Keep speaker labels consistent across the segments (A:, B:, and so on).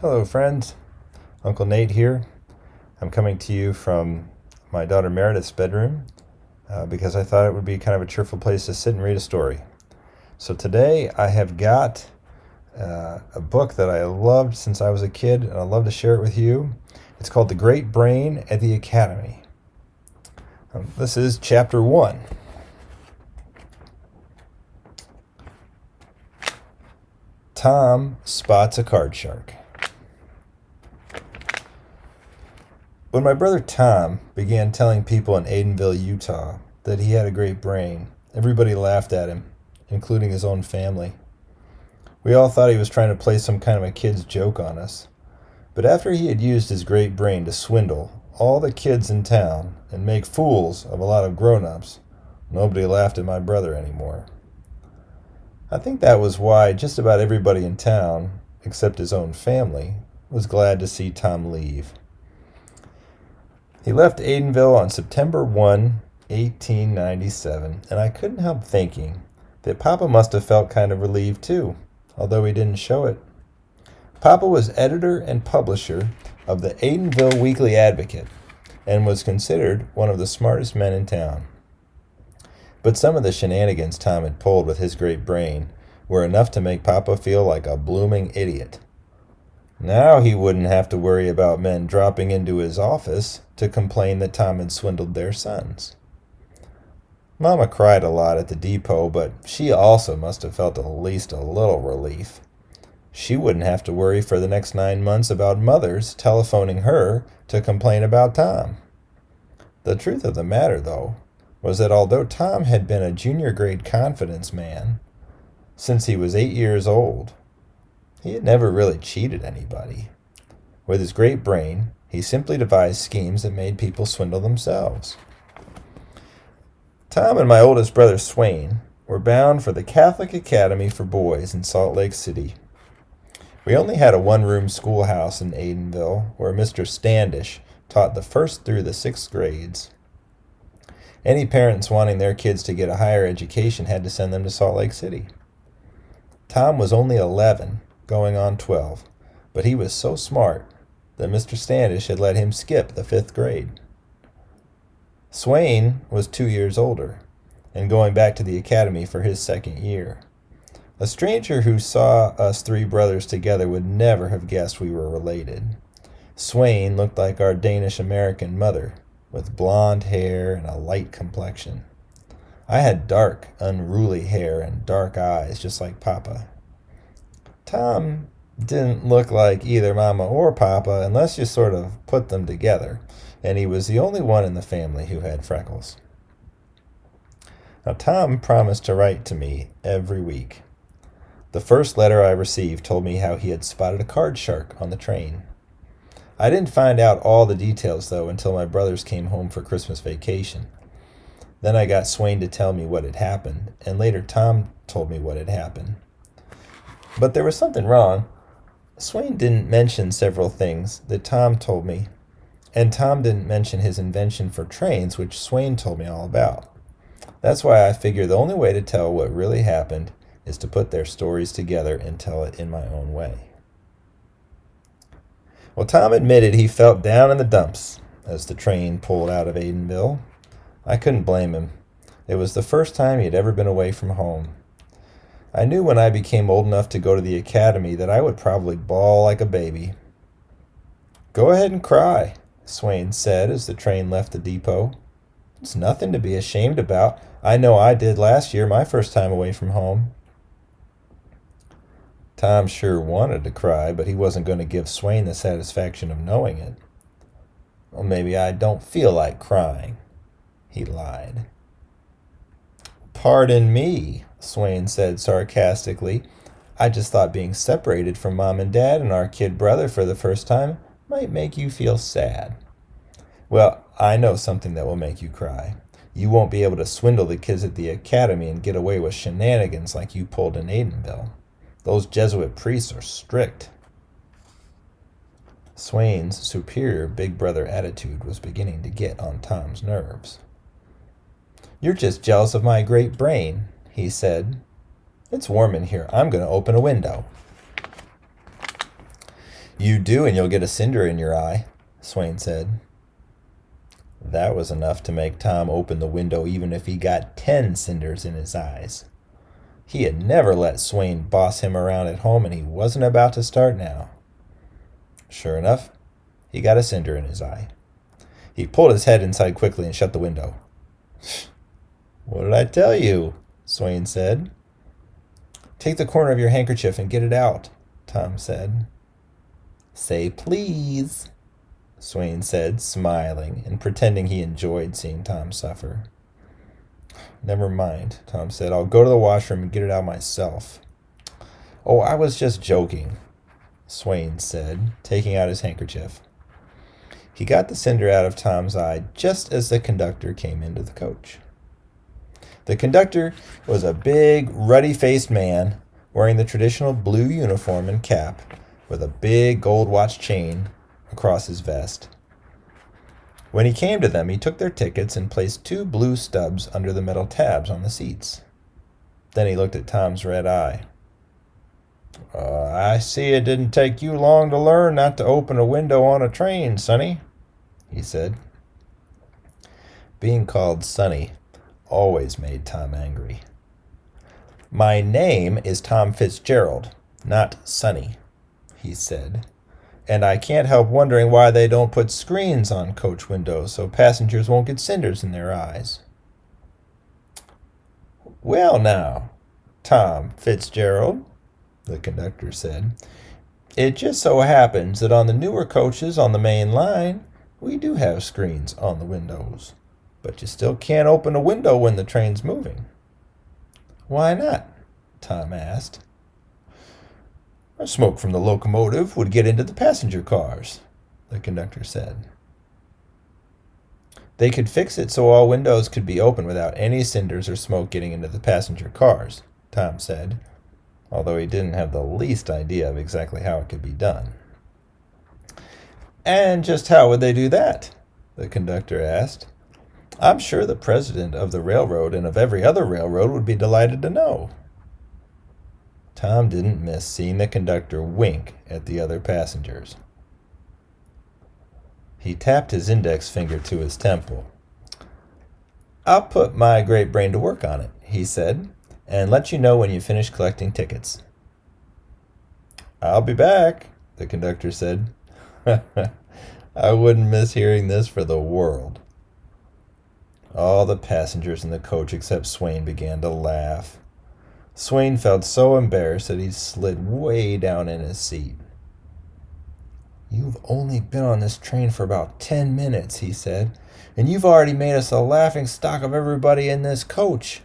A: Hello friends, Uncle Nate here. I'm coming to you from my daughter Meredith's bedroom because I thought it would be kind of a cheerful place to sit and read a story. So today I have got a book that I loved since I was a kid, and I'd love to share it with you. It's called The Great Brain at the Academy. This is chapter 1. Tom spots a card shark. When my brother Tom began telling people in Aidenville, Utah, that he had a great brain, everybody laughed at him, including his own family. We all thought he was trying to play some kind of a kid's joke on us. But after he had used his great brain to swindle all the kids in town and make fools of a lot of grown-ups, nobody laughed at my brother anymore. I think that was why just about everybody in town, except his own family, was glad to see Tom leave. He left Aidenville on September 1, 1897, and I couldn't help thinking that Papa must have felt kind of relieved too, although he didn't show it. Papa was editor and publisher of the Aidenville Weekly Advocate and was considered one of the smartest men in town. But some of the shenanigans Tom had pulled with his great brain were enough to make Papa feel like a blooming idiot. Now he wouldn't have to worry about men dropping into his office to complain that Tom had swindled their sons. Mama cried a lot at the depot, but she also must have felt at least a little relief. She wouldn't have to worry for the next 9 months about mothers telephoning her to complain about Tom. The truth of the matter, though, was that although Tom had been a junior grade confidence man since he was 8 years old, he had never really cheated anybody. With his great brain, he simply devised schemes that made people swindle themselves. Tom and my oldest brother Swain were bound for the Catholic Academy for Boys in Salt Lake City. We only had a one-room schoolhouse in Aidenville where Mr. Standish taught the 1st through the 6th grades. Any parents wanting their kids to get a higher education had to send them to Salt Lake City. Tom was only 11, going on 12, but he was so smart that Mr. Standish had let him skip the 5th grade. Swain was 2 years older and going back to the academy for his 2nd year. A stranger who saw us 3 brothers together would never have guessed we were related. Swain looked like our Danish-American mother, with blonde hair and a light complexion. I had dark, unruly hair and dark eyes, just like Papa. Tom didn't look like either Mama or Papa unless you sort of put them together, and he was the only one in the family who had freckles. Now, Tom promised to write to me every week. The first letter I received told me how he had spotted a card shark on the train. I didn't find out all the details, though, until my brothers came home for Christmas vacation. Then I got Swain to tell me what had happened, and later Tom told me what had happened. But there was something wrong. Swain didn't mention several things that Tom told me, and Tom didn't mention his invention for trains, which Swain told me all about. That's why I figure the only way to tell what really happened is to put their stories together and tell it in my own way. Well, Tom admitted he felt down in the dumps as the train pulled out of Aidenville. I couldn't blame him. It was the first time he had ever been away from home. I knew when I became old enough to go to the academy that I would probably bawl like a baby. "Go ahead and cry," Swain said as the train left the depot. "It's nothing to be ashamed about. I know I did last year, my first time away from home." Tom sure wanted to cry, but he wasn't going to give Swain the satisfaction of knowing it. "Well, maybe I don't feel like crying," he lied. "Pardon me," Swain said sarcastically. "I just thought being separated from Mom and Dad and our kid brother for the first time might make you feel sad." "Well, I know something that will make you cry. You won't be able to swindle the kids at the academy and get away with shenanigans like you pulled in Aidenville. Those Jesuit priests are strict." Swain's superior big brother attitude was beginning to get on Tom's nerves. "You're just jealous of my great brain," he said. "It's warm in here. I'm going to open a window." "You do, and you'll get a cinder in your eye," Swain said. That was enough to make Tom open the window even if he got 10 cinders in his eyes. He had never let Swain boss him around at home, and he wasn't about to start now. Sure enough, he got a cinder in his eye. He pulled his head inside quickly and shut the window. "What did I tell you?" Swain said. "Take the corner of your handkerchief and get it out," Tom said. "Say please," Swain said, smiling and pretending he enjoyed seeing Tom suffer. "Never mind," Tom said. "I'll go to the washroom and get it out myself." "Oh, I was just joking," Swain said, taking out his handkerchief. He got the cinder out of Tom's eye just as the conductor came into the coach. The conductor was a big, ruddy-faced man wearing the traditional blue uniform and cap with a big gold watch chain across his vest. When he came to them, he took their tickets and placed 2 blue stubs under the metal tabs on the seats. Then he looked at Tom's red eye. "I see it didn't take you long to learn not to open a window on a train, Sonny," he said. Being called Sonny always made Tom angry. "My name is Tom Fitzgerald, not Sonny," he said, "and I can't help wondering why they don't put screens on coach windows so passengers won't get cinders in their eyes." "Well now, Tom Fitzgerald," the conductor said, "it just so happens that on the newer coaches on the main line, we do have screens on the windows, but you still can't open a window when the train's moving." "Why not?" Tom asked. "Smoke from the locomotive would get into the passenger cars," the conductor said. "They could fix it so all windows could be open without any cinders or smoke getting into the passenger cars," Tom said, although he didn't have the least idea of exactly how it could be done. "And just how would they do that?" the conductor asked. "I'm sure the president of the railroad and of every other railroad would be delighted to know." Tom didn't miss seeing the conductor wink at the other passengers. He tapped his index finger to his temple. "I'll put my great brain to work on it," he said, "and let you know when you finish collecting tickets." "I'll be back," the conductor said. I wouldn't miss hearing this for the world. All the passengers in the coach except Swain began to laugh. Swain felt so embarrassed that he slid way down in his seat. "You've only been on this train for about 10 minutes, he said, "and you've already made us a laughing stock of everybody in this coach."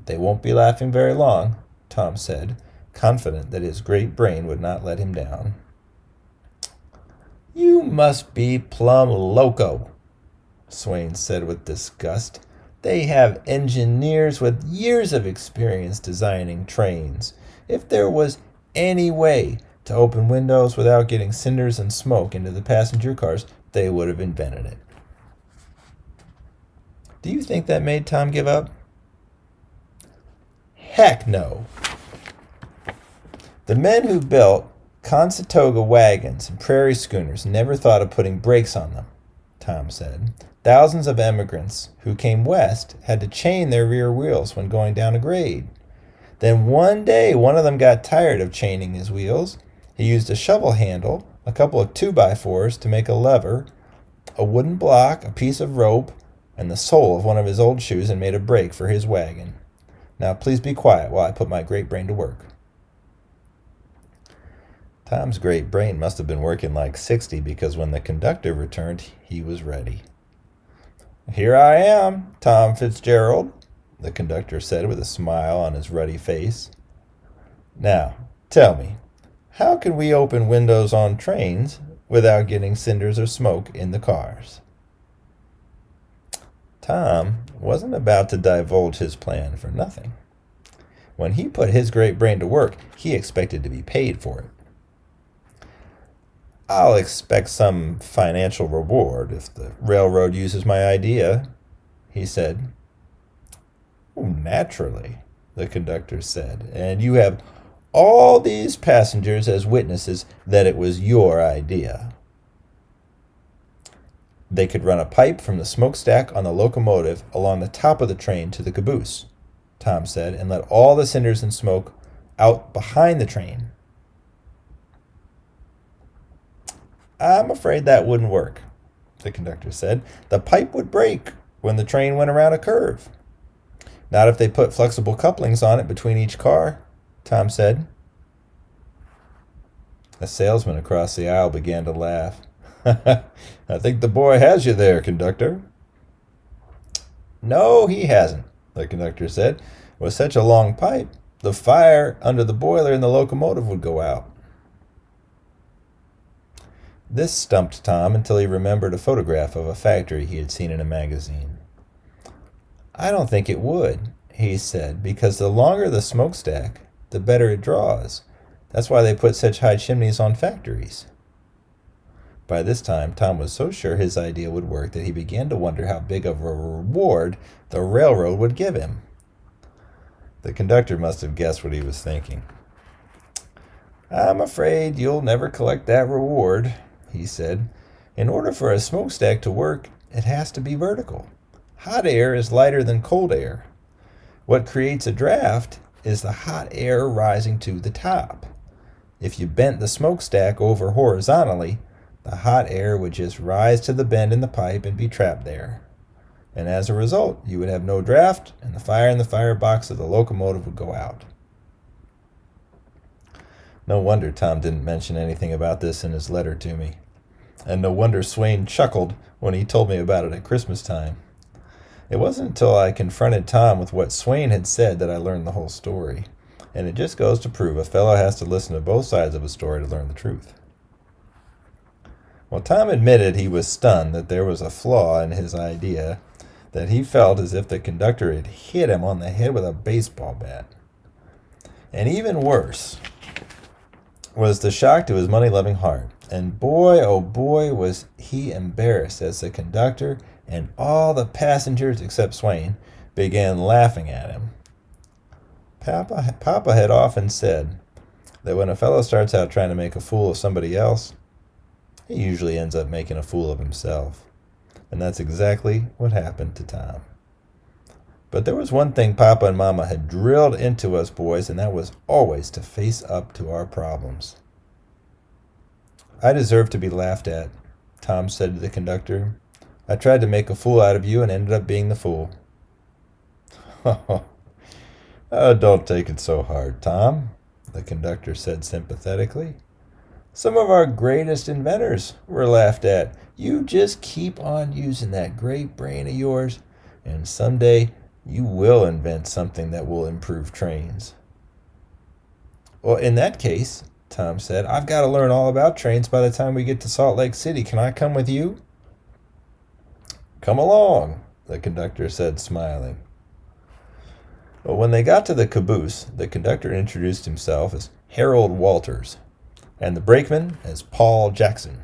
A: "They won't be laughing very long," Tom said, confident that his great brain would not let him down. "You must be plumb loco," Swain said with disgust. "They have engineers with years of experience designing trains. If there was any way to open windows without getting cinders and smoke into the passenger cars, they would have invented it." Do you think that made Tom give up? Heck no. The men who built Conestoga wagons and prairie schooners never thought of putting brakes on them, Tom said. Thousands of immigrants who came west had to chain their rear wheels when going down a grade. Then one day, one of them got tired of chaining his wheels. He used a shovel handle, a couple of 2x4s to make a lever, a wooden block, a piece of rope, and the sole of one of his old shoes and made a brake for his wagon. Now please be quiet while I put my great brain to work. Tom's great brain must have been working like 60 because when the conductor returned, he was ready. "Here I am, Tom Fitzgerald," the conductor said with a smile on his ruddy face. "Now, tell me, how can we open windows on trains without getting cinders or smoke in the cars?" Tom wasn't about to divulge his plan for nothing. When he put his great brain to work, he expected to be paid for it. I'll expect some financial reward if the railroad uses my idea, he said. Oh, naturally, the conductor said, and you have all these passengers as witnesses that it was your idea. They could run a pipe from the smokestack on the locomotive along the top of the train to the caboose, Tom said, and let all the cinders and smoke out behind the train. I'm afraid that wouldn't work, the conductor said. The pipe would break when the train went around a curve. Not if they put flexible couplings on it between each car, Tom said. A salesman across the aisle began to laugh. I think the boy has you there, conductor. No, he hasn't, the conductor said. With such a long pipe, the fire under the boiler in the locomotive would go out. This stumped Tom until he remembered a photograph of a factory he had seen in a magazine. I don't think it would, he said, because the longer the smokestack, the better it draws. That's why they put such high chimneys on factories. By this time, Tom was so sure his idea would work that he began to wonder how big of a reward the railroad would give him. The conductor must have guessed what he was thinking. I'm afraid you'll never collect that reward, he said. In order for a smokestack to work, it has to be vertical. Hot air is lighter than cold air. What creates a draft is the hot air rising to the top. If you bent the smokestack over horizontally, the hot air would just rise to the bend in the pipe and be trapped there. And as a result, you would have no draft, and the fire in the firebox of the locomotive would go out. No wonder Tom didn't mention anything about this in his letter to me. And no wonder Swain chuckled when he told me about it at Christmas time. It wasn't until I confronted Tom with what Swain had said that I learned the whole story. And it just goes to prove a fellow has to listen to both sides of a story to learn the truth. Well, Tom admitted he was stunned that there was a flaw in his idea, that he felt as if the conductor had hit him on the head with a baseball bat. And even worse was the shock to his money-loving heart. And boy, oh boy, was he embarrassed as the conductor and all the passengers except Swain began laughing at him. Papa had often said that when a fellow starts out trying to make a fool of somebody else, he usually ends up making a fool of himself. And that's exactly what happened to Tom. But there was one thing Papa and Mama had drilled into us boys, and that was always to face up to our problems. I deserve to be laughed at, Tom said to the conductor. I tried to make a fool out of you and ended up being the fool. Oh, don't take it so hard, Tom, the conductor said sympathetically. Some of our greatest inventors were laughed at. You just keep on using that great brain of yours, and someday you will invent something that will improve trains. Well, in that case, Tom said, I've got to learn all about trains by the time we get to Salt Lake City. Can I come with you? Come along, the conductor said, smiling. But when they got to the caboose, the conductor introduced himself as Harold Walters, and the brakeman as Paul Jackson.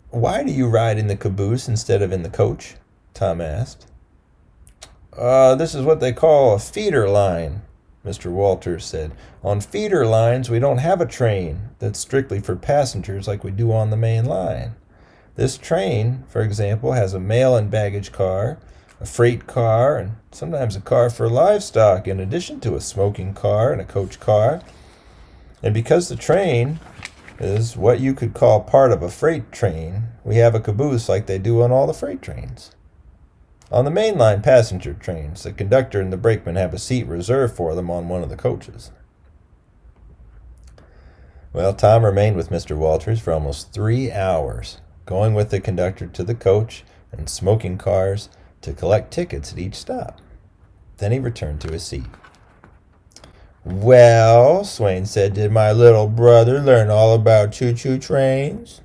A: Why do you ride in the caboose instead of in the coach? Tom asked. This is what they call a feeder line, Mr. Walters said. On feeder lines, we don't have a train that's strictly for passengers like we do on the main line. This train, for example, has a mail and baggage car, a freight car, and sometimes a car for livestock, in addition to a smoking car and a coach car. And because the train is what you could call part of a freight train, we have a caboose like they do on all the freight trains. On the mainline passenger trains, the conductor and the brakeman have a seat reserved for them on one of the coaches. Well, Tom remained with Mr. Walters for almost 3 hours, going with the conductor to the coach and smoking cars to collect tickets at each stop. Then he returned to his seat. Well, Swain said, did my little brother learn all about choo-choo trains?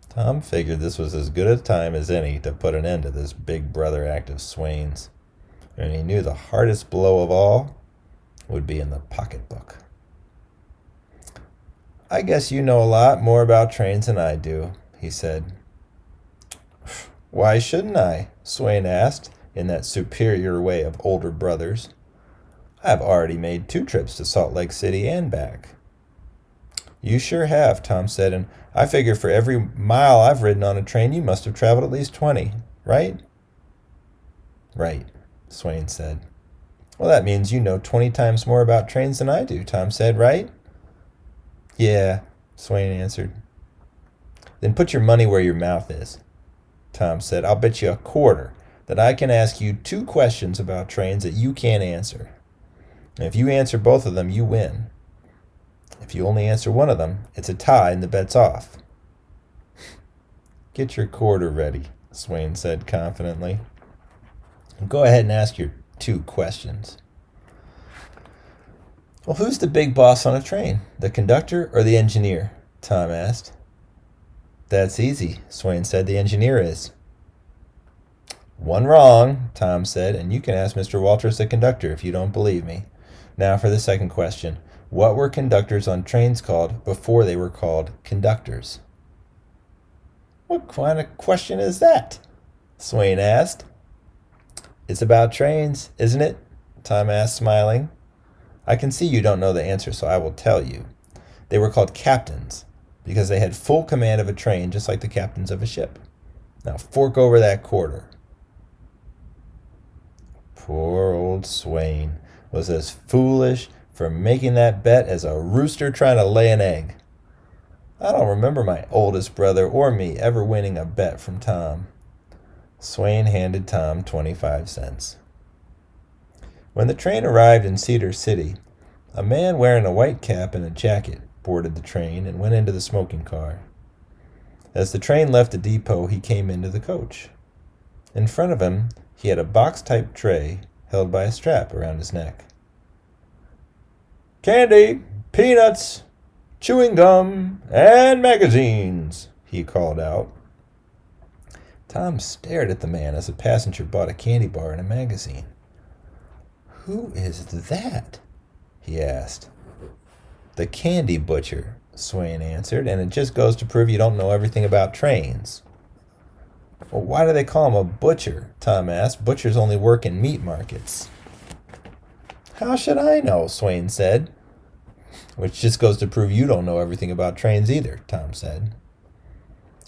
A: Tom figured this was as good a time as any to put an end to this big brother act of Swain's. And he knew the hardest blow of all would be in the pocketbook. I guess you know a lot more about trains than I do, he said. Why shouldn't I? Swain asked, in that superior way of older brothers. I've already made 2 trips to Salt Lake City and back. You sure have, Tom said, and I figure for every mile I've ridden on a train you must have traveled at least 20, right? Right, Swain said. Well, that means you know 20 times more about trains than I do, Tom said, right? Yeah, Swain answered. Then put your money where your mouth is, Tom said. I'll bet you a quarter that I can ask you 2 questions about trains that you can't answer. And if you answer both of them, you win. If you only answer one of them, it's a tie and the bet's off. Get your quarter ready, Swain said confidently. Go ahead and ask your 2 questions. Well, who's the big boss on a train? The conductor or the engineer? Tom asked. That's easy, Swain said. The engineer is. One wrong, Tom said, and you can ask Mr. Walters, the conductor, if you don't believe me. Now for the second question. What were conductors on trains called before they were called conductors? What kind of question is that? Swain asked. It's about trains, isn't it? Tom asked, smiling. I can see you don't know the answer, so I will tell you. They were called captains because they had full command of a train, just like the captains of a ship. Now fork over that quarter. Poor old Swain was as foolish for making that bet as a rooster trying to lay an egg. I don't remember my oldest brother or me ever winning a bet from Tom. Swain handed Tom 25 cents. When the train arrived in Cedar City, a man wearing a white cap and a jacket boarded the train and went into the smoking car. As the train left the depot, he came into the coach. In front of him, he had a box-type tray held by a strap around his neck. Candy, peanuts, chewing gum, and magazines, he called out. Tom stared at the man as a passenger bought a candy bar and a magazine. Who is that? He asked. The candy butcher, Swain answered, and it just goes to prove you don't know everything about trains. Well, why do they call him a butcher? Tom asked. Butchers only work in meat markets. How should I know? Swain said. Which just goes to prove you don't know everything about trains either, Tom said.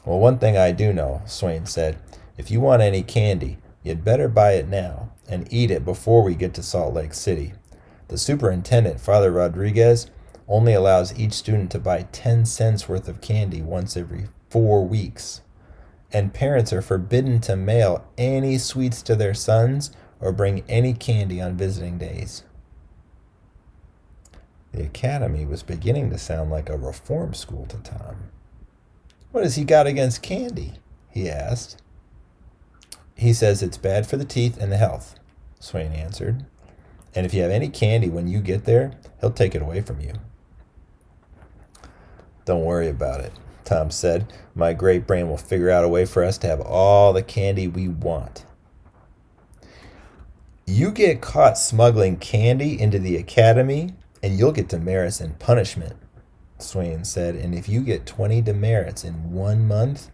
A: Well, one thing I do know, Swain said. If you want any candy, you'd better buy it now and eat it before we get to Salt Lake City. The superintendent, Father Rodriguez, only allows each student to buy 10 cents worth of candy once every 4 weeks. And parents are forbidden to mail any sweets to their sons or bring any candy on visiting days. The academy was beginning to sound like a reform school to Tom. What has he got against candy? He asked. He says it's bad for the teeth and the health, Swain answered. And if you have any candy when you get there, he'll take it away from you. Don't worry about it, Tom said. My great brain will figure out a way for us to have all the candy we want. You get caught smuggling candy into the academy, and you'll get demerits and punishment, Swain said. And if you get 20 demerits in 1 month,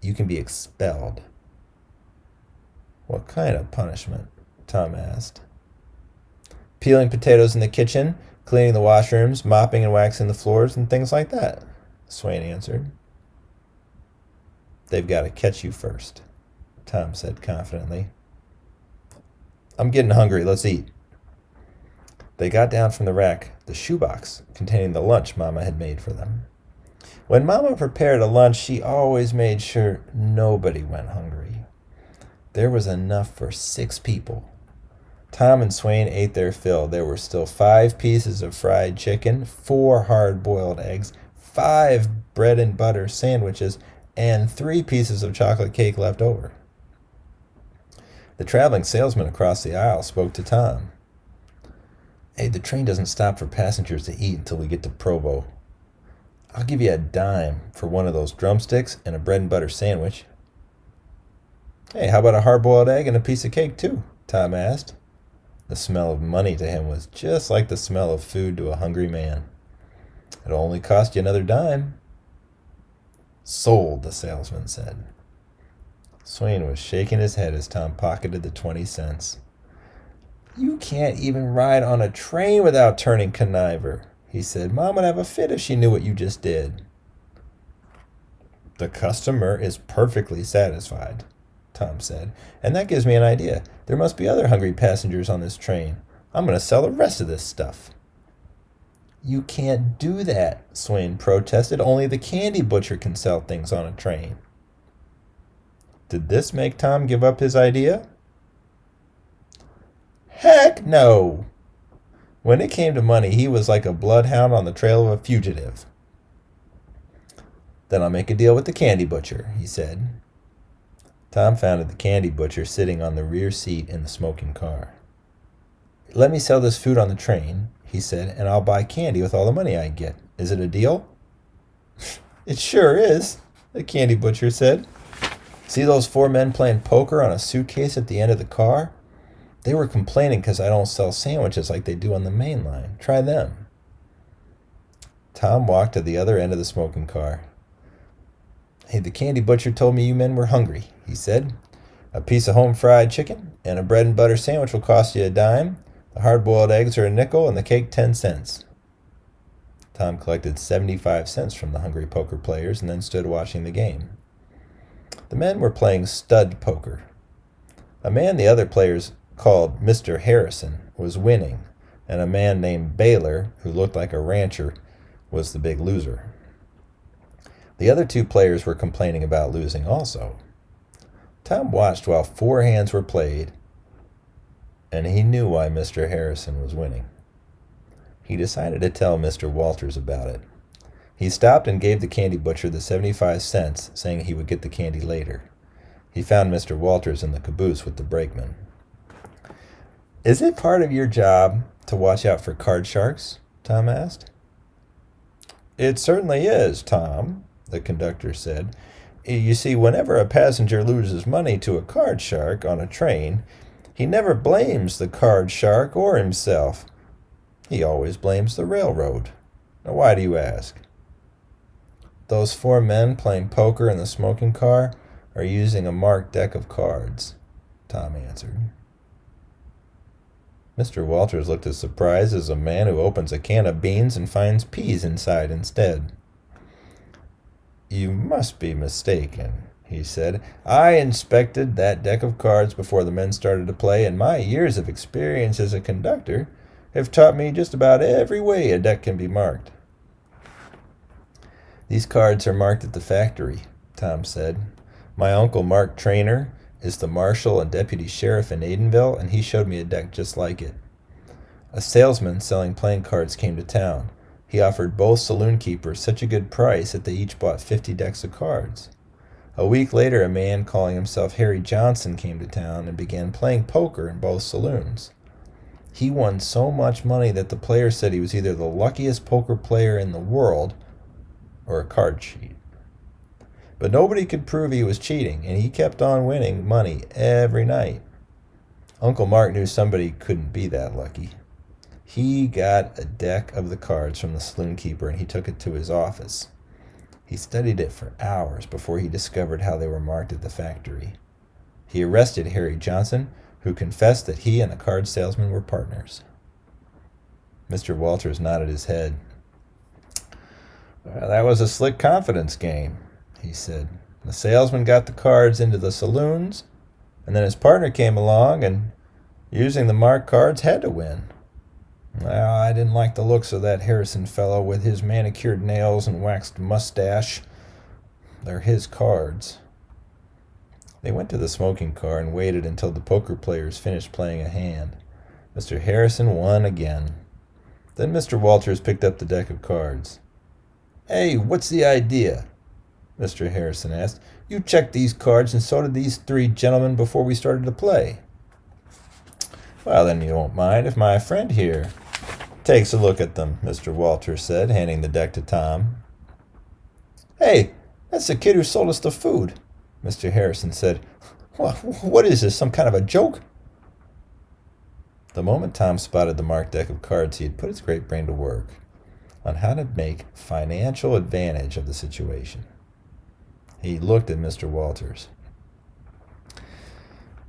A: you can be expelled. What kind of punishment? Tom asked. Peeling potatoes in the kitchen, cleaning the washrooms, mopping and waxing the floors, and things like that, Swain answered. They've got to catch you first, Tom said confidently. I'm getting hungry. Let's eat. They got down from the rack the shoebox containing the lunch Mama had made for them. When Mama prepared a lunch, she always made sure nobody went hungry. There was enough for 6 people. Tom and Swain ate their fill. There were still 5 pieces of fried chicken, 4 hard-boiled eggs, 5 bread and butter sandwiches, and 3 pieces of chocolate cake left over. The traveling salesman across the aisle spoke to Tom. Hey, the train doesn't stop for passengers to eat until we get to Provo. I'll give you a dime for one of those drumsticks and a bread and butter sandwich. Hey, how about a hard-boiled egg and a piece of cake, too? Tom asked. The smell of money to him was just like the smell of food to a hungry man. It'll only cost you another dime. Sold, the salesman said. Swain was shaking his head as Tom pocketed the 20 cents. You can't even ride on a train without turning conniver, he said. Mom would have a fit if she knew what you just did. The customer is perfectly satisfied, Tom said, and that gives me an idea. There must be other hungry passengers on this train. I'm going to sell the rest of this stuff. You can't do that, Swain protested. Only the candy butcher can sell things on a train. Did this make Tom give up his idea? Heck no! When it came to money, he was like a bloodhound on the trail of a fugitive. Then I'll make a deal with the candy butcher, he said. Tom found the candy butcher sitting on the rear seat in the smoking car. Let me sell this food on the train, he said, and I'll buy candy with all the money I get. Is it a deal? It sure is, the candy butcher said. See those 4 men playing poker on a suitcase at the end of the car? They were complaining because I don't sell sandwiches like they do on the main line. Try them. Tom walked to the other end of the smoking car. Hey, the candy butcher told me you men were hungry, he said. A piece of home-fried chicken and a bread and butter sandwich will cost you a dime. The hard-boiled eggs are a nickel and the cake 10 cents. Tom collected 75 cents from the hungry poker players and then stood watching the game. The men were playing stud poker. A man the other players called Mr. Harrison was winning, and a man named Baylor, who looked like a rancher, was the big loser. The other 2 players were complaining about losing also. Tom watched while 4 hands were played, and he knew why Mr. Harrison was winning. He decided to tell Mr. Walters about it. He stopped and gave the candy butcher the 75 cents, saying he would get the candy later. He found Mr. Walters in the caboose with the brakeman. Is it part of your job to watch out for card sharks? Tom asked. It certainly is, Tom, the conductor said. You see, whenever a passenger loses money to a card shark on a train, he never blames the card shark or himself. He always blames the railroad. Now, why do you ask? Those 4 men playing poker in the smoking car are using a marked deck of cards, Tom answered. Mr. Walters looked as surprised as a man who opens a can of beans and finds peas inside instead. You must be mistaken, he said. I inspected that deck of cards before the men started to play, and my years of experience as a conductor have taught me just about every way a deck can be marked. These cards are marked at the factory, Tom said. My uncle, Mark Trainer, is the marshal and deputy sheriff in Aidenville, and he showed me a deck just like it. A salesman selling playing cards came to town. He offered both saloon keepers such a good price that they each bought 50 decks of cards. A week later, a man calling himself Harry Johnson came to town and began playing poker in both saloons. He won so much money that the player said he was either the luckiest poker player in the world or a card cheat. But nobody could prove he was cheating, and he kept on winning money every night. Uncle Mark knew somebody couldn't be that lucky. He got a deck of the cards from the saloon keeper, and he took it to his office. He studied it for hours before he discovered how they were marked at the factory. He arrested Harry Johnson, who confessed that he and the card salesman were partners. Mr. Walters nodded his head. Well, that was a slick confidence game, he said. The salesman got the cards into the saloons, and then his partner came along and, using the marked cards, had to win. Well, I didn't like the looks of that Harrison fellow with his manicured nails and waxed mustache. They're his cards. They went to the smoking car and waited until the poker players finished playing a hand. Mr. Harrison won again. Then Mr. Walters picked up the deck of cards. Hey, what's the idea? Mr. Harrison asked. You checked these cards, and so did these 3 gentlemen before we started to play. Well, then you won't mind if my friend here takes a look at them, Mr. Walters said, handing the deck to Tom. Hey, that's the kid who sold us the food, Mr. Harrison said. What is this, some kind of a joke? The moment Tom spotted the marked deck of cards, he had put his great brain to work on how to make financial advantage of the situation. He looked at Mr. Walters.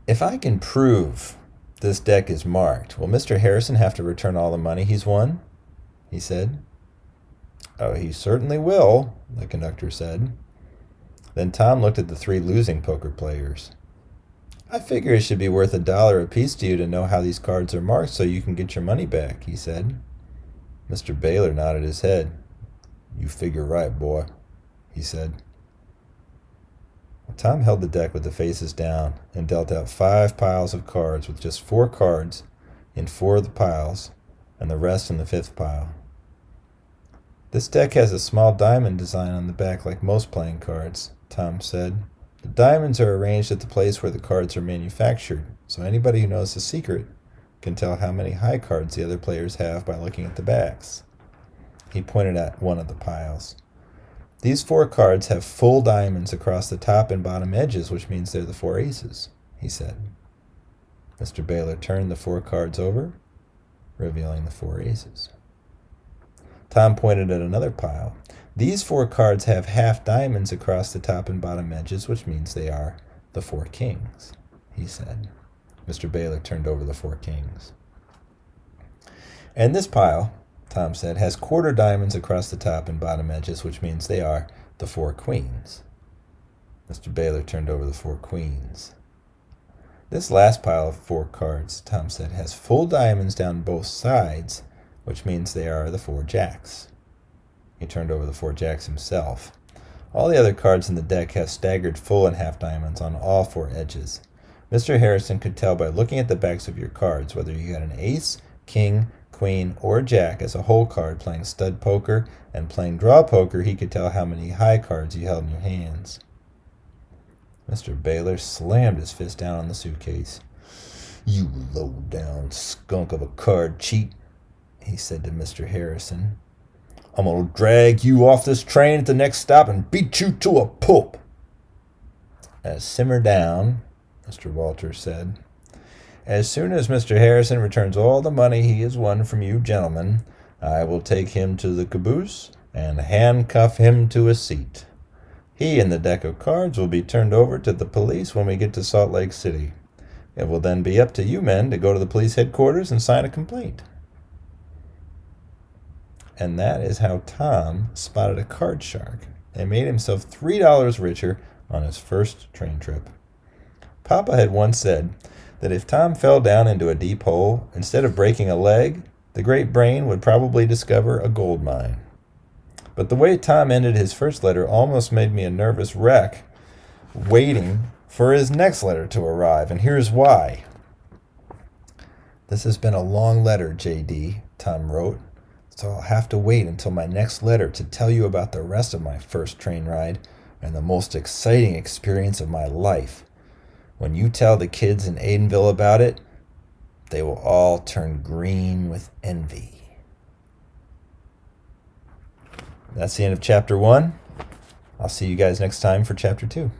A: "If I can prove this deck is marked, will Mr. Harrison have to return all the money he's won?" he said. "Oh, he certainly will," the conductor said. Then Tom looked at the three losing poker players. "I figure it should be worth $1 apiece to you to know how these cards are marked so you can get your money back," he said. Mr. Baylor nodded his head. "You figure right, boy," he said. Tom held the deck with the faces down and dealt out 5 piles of cards with just 4 cards in 4 of the piles and the rest in the 5th pile. "This deck has a small diamond design on the back like most playing cards," Tom said. "The diamonds are arranged at the place where the cards are manufactured, so anybody who knows the secret can tell how many high cards the other players have by looking at the backs." He pointed at one of the piles. "These 4 cards have full diamonds across the top and bottom edges, which means they're the 4 aces," he said. Mr. Baylor turned the 4 cards over, revealing the 4 aces. Tom pointed at another pile. "These 4 cards have half diamonds across the top and bottom edges, which means they are the 4 kings," he said. Mr. Baylor turned over the 4 kings. "And this pile," Tom said, "has quarter diamonds across the top and bottom edges, which means they are the 4 queens." Mr. Baylor turned over the 4 queens. "This last pile of 4 cards," Tom said, "has full diamonds down both sides, which means they are the 4 jacks." He turned over the 4 jacks himself. "All the other cards in the deck have staggered full and half diamonds on all 4 edges. Mr. Harrison could tell by looking at the backs of your cards whether you had an ace, king, queen, or jack as a whole card playing stud poker, and playing draw poker he could tell how many high cards you held in your hands." Mr. Baylor slammed his fist down on the suitcase. "You low-down skunk of a card cheat," he said to Mr. Harrison. "I'm going to drag you off this train at the next stop and beat you to a pulp." "Simmer down," Mr. Walters said. "As soon as Mr. Harrison returns all the money he has won from you gentlemen, I will take him to the caboose and handcuff him to a seat. He and the deck of cards will be turned over to the police when we get to Salt Lake City. It will then be up to you men to go to the police headquarters and sign a complaint." And that is how Tom spotted a card shark and made himself $3 richer on his first train trip. Papa had once said that if Tom fell down into a deep hole, instead of breaking a leg, the great brain would probably discover a gold mine. But the way Tom ended his first letter almost made me a nervous wreck, waiting for his next letter to arrive, and here's why. "This has been a long letter, J.D.," Tom wrote, "so I'll have to wait until my next letter to tell you about the rest of my first train ride and the most exciting experience of my life. When you tell the kids in Aidenville about it, they will all turn green with envy." That's the end of Chapter 1. I'll see you guys next time for Chapter 2.